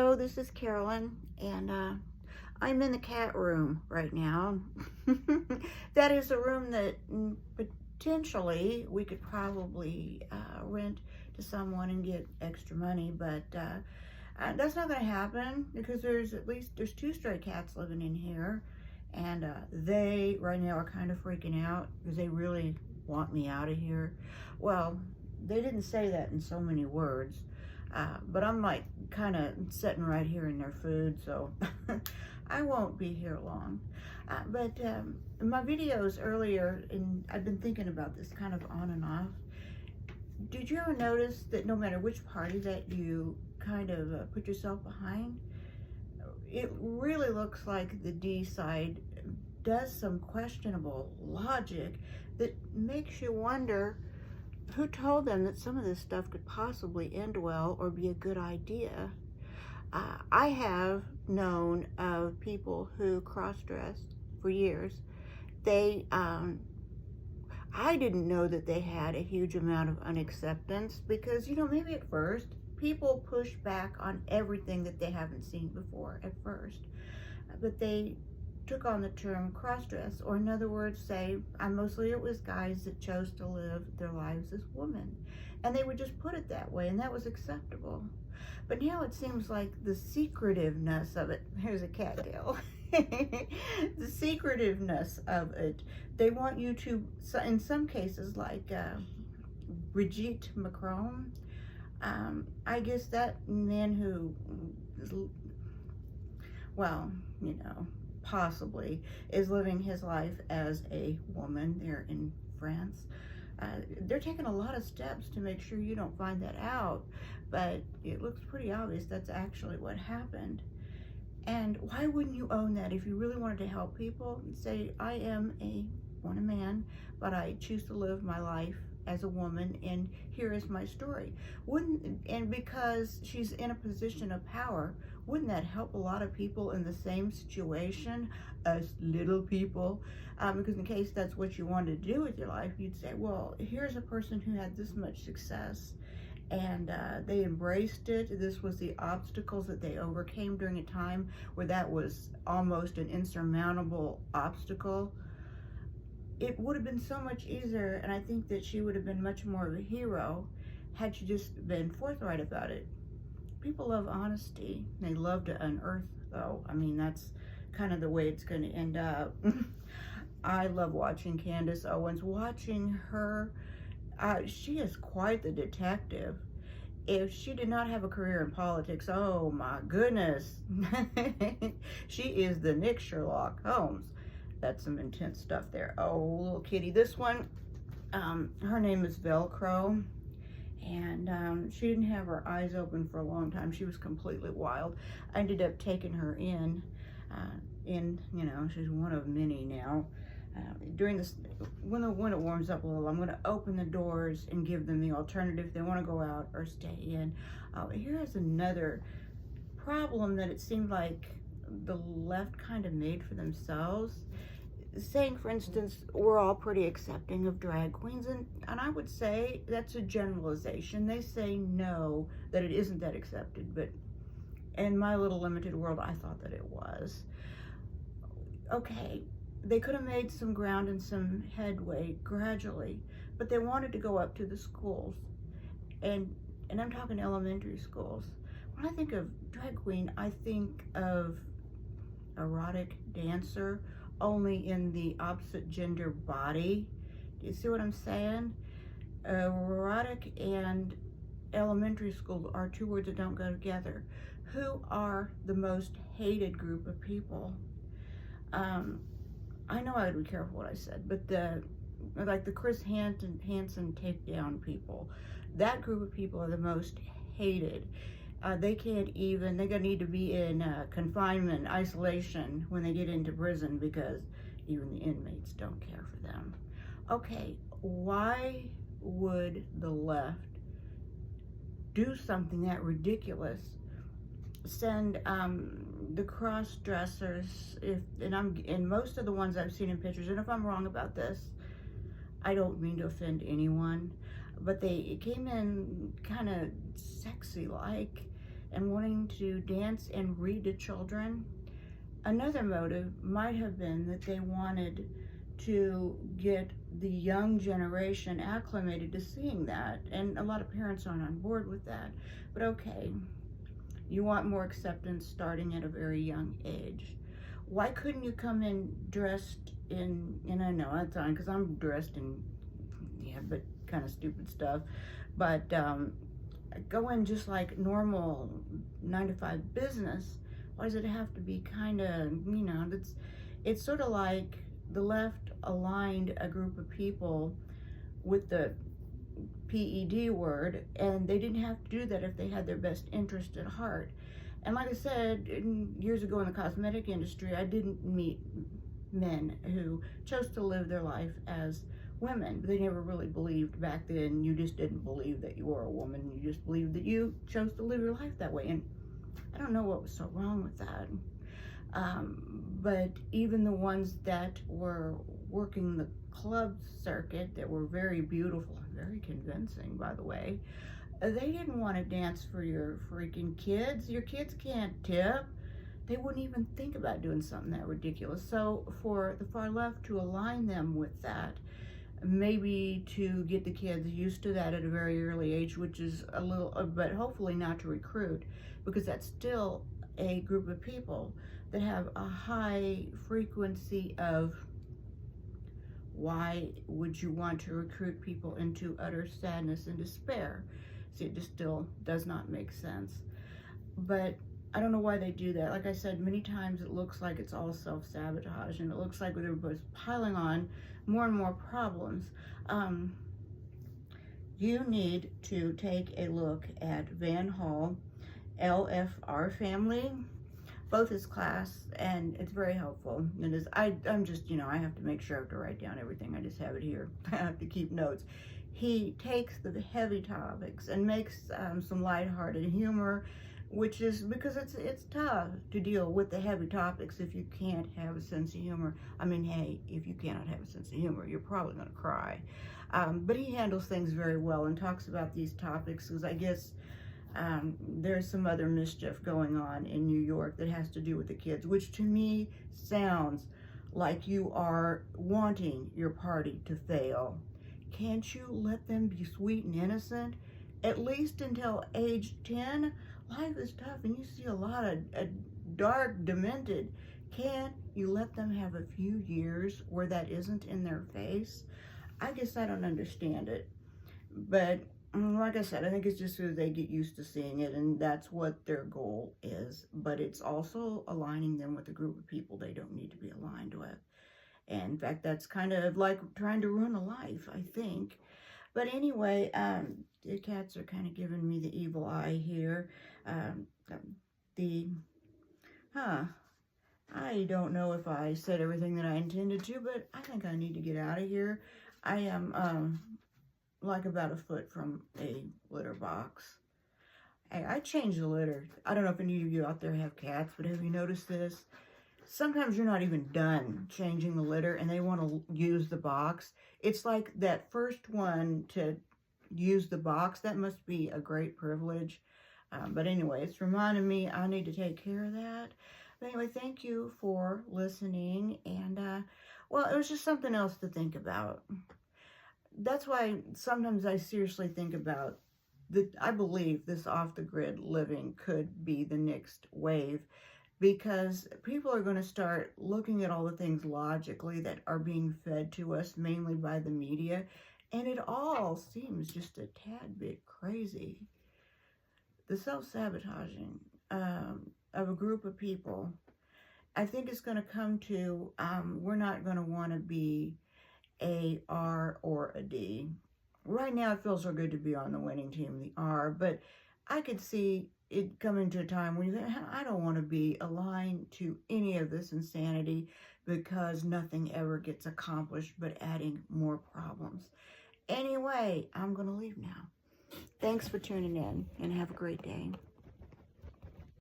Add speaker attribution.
Speaker 1: Hello, this is Carolyn, and I'm in the cat room right now. That is a room that potentially we could probably rent to someone and get extra money, but that's not going to happen because there's two stray cats living in here, and they right now are kind of freaking out because they really want me out of here. Well, they didn't say that in so many words. But I'm like kind of sitting right here in their food, so I won't be here long. But my videos earlier, and I've been thinking about this kind of on and off. Did you ever notice that no matter which party that you kind of put yourself behind, it really looks like the D side does some questionable logic that makes you wonder who told them that some of this stuff could possibly end well or be a good idea. I have known of people who cross-dressed for years. I didn't know that they had a huge amount of unacceptance because, maybe at first, people push back on everything that they haven't seen before at first. But they took on the term cross-dress, or in other words, mostly it was guys that chose to live their lives as women, and they would just put it that way, and that was acceptable. But now it seems like the secretiveness of it, here's a cat tail, the secretiveness of it, they want you to, in some cases like Brigitte Macron, I guess that man who, possibly is living his life as a woman there in France. They're taking a lot of steps to make sure you don't find that out, but it looks pretty obvious that's actually what happened. And why wouldn't you own that if you really wanted to help people and say, I am a man, but I choose to live my life as a woman, and here is my story. And because she's in a position of power, wouldn't that help a lot of people in the same situation as little people? Because in case that's what you wanted to do with your life, you'd say, well, here's a person who had this much success, and they embraced it. This was the obstacles that they overcame during a time where that was almost an insurmountable obstacle. It would have been so much easier, and I think that she would have been much more of a hero had she just been forthright about it. People love honesty. They love to unearth, though. I mean, that's kind of the way it's going to end up. I love watching Candace Owens. Watching her, she is quite the detective. If she did not have a career in politics, oh my goodness. She is the Nick Sherlock Holmes. That's some intense stuff there. Oh, little kitty. This one, her name is Velcro, and she didn't have her eyes open for a long time. She was completely wild. I ended up taking her in, she's one of many now. During this, when it warms up a little, I'm going to open the doors and give them the alternative if they want to go out or stay in. Here's another problem that it seemed like the left kind of made for themselves. Saying, for instance, we're all pretty accepting of drag queens, and I would say that's a generalization. They say no, that it isn't that accepted, but in my little limited world, I thought that it was. Okay, they could have made some ground and some headway gradually, but they wanted to go up to the schools, and I'm talking elementary schools. When I think of drag queen, I think of erotic dancer, only in the opposite gender body. Do you see what I'm saying? Erotic and elementary school are two words that don't go together. Who are the most hated group of people? I know I would be careful what I said, but the Chris Hansen takedown people, that group of people are the most hated. They're gonna need to be in confinement, isolation when they get into prison because even the inmates don't care for them. Okay, why would the left do something that ridiculous? Send the cross-dressers, and most of the ones I've seen in pictures, and if I'm wrong about this, I don't mean to offend anyone, but they came in kind of sexy like, and wanting to dance and read to children. Another motive might have been that they wanted to get the young generation acclimated to seeing that, and a lot of parents aren't on board with that. But okay, you want more acceptance starting at a very young age. Why couldn't you come in dressed in, and I know that's on because I'm dressed in, yeah, but kind of stupid stuff, but go in just like normal 9 to 5 business. Why does it have to be kind of, it's sort of like the left aligned a group of people with the PED word, and they didn't have to do that if they had their best interest at heart. And like I said, years ago in the cosmetic industry, I didn't meet men who chose to live their life as women. They never really believed back then. You just didn't believe that you were a woman. You just believed that you chose to live your life that way. And I don't know what was so wrong with that. But even the ones that were working the club circuit that were very beautiful and very convincing, by the way, they didn't want to dance for your freaking kids. Your kids can't tip. They wouldn't even think about doing something that ridiculous. So for the far left to align them with that, maybe to get the kids used to that at a very early age, which is a little, but hopefully not to recruit, because that's still a group of people that have a high frequency of, why would you want to recruit people into utter sadness and despair? See, it just still does not make sense. But I don't know why they do that. Like I said, many times it looks like it's all self-sabotage, and it looks like everybody's piling on more and more problems. You need to take a look at Van Hall, LFR family, both his class, and it's very helpful. It is, I'm just, I have to make sure I have to write down everything. I just have it here. I have to keep notes. He takes the heavy topics and makes some lighthearted humor, which is because it's tough to deal with the heavy topics if you can't have a sense of humor. I mean, hey, if you cannot have a sense of humor, you're probably going to cry. But he handles things very well and talks about these topics because I guess there's some other mischief going on in New York that has to do with the kids, which to me sounds like you are wanting your party to fail. Can't you let them be sweet and innocent? At least until age 10? Life is tough and you see a lot of dark, demented. Can't you let them have a few years where that isn't in their face? I guess I don't understand it. But like I said, I think it's just so they get used to seeing it, and that's what their goal is. But it's also aligning them with a group of people they don't need to be aligned with. And in fact, that's kind of like trying to ruin a life, I think. But anyway, the cats are kind of giving me the evil eye here. I don't know if I said everything that I intended to, but I think I need to get out of here. I am like about a foot from a litter box. I change the litter. I don't know if any of you out there have cats, but have you noticed this? Sometimes you're not even done changing the litter and they want to use the box. It's like that first one to use the box. That must be a great privilege. But anyway, it's reminding me I need to take care of that. But anyway, thank you for listening. And, well, it was just something else to think about. That's why sometimes I seriously think about that. I believe this off-the-grid living could be the next wave, because people are going to start looking at all the things logically that are being fed to us, mainly by the media, and it all seems just a tad bit crazy. The self-sabotaging of a group of people, I think it's going to come to, we're not going to want to be a R or a D. Right now it feels so good to be on the winning team, the R, but I could see it coming to a time when you think, I don't want to be aligned to any of this insanity, because nothing ever gets accomplished but adding more problems. Anyway, I'm going to leave now. Thanks for tuning in and have a great day.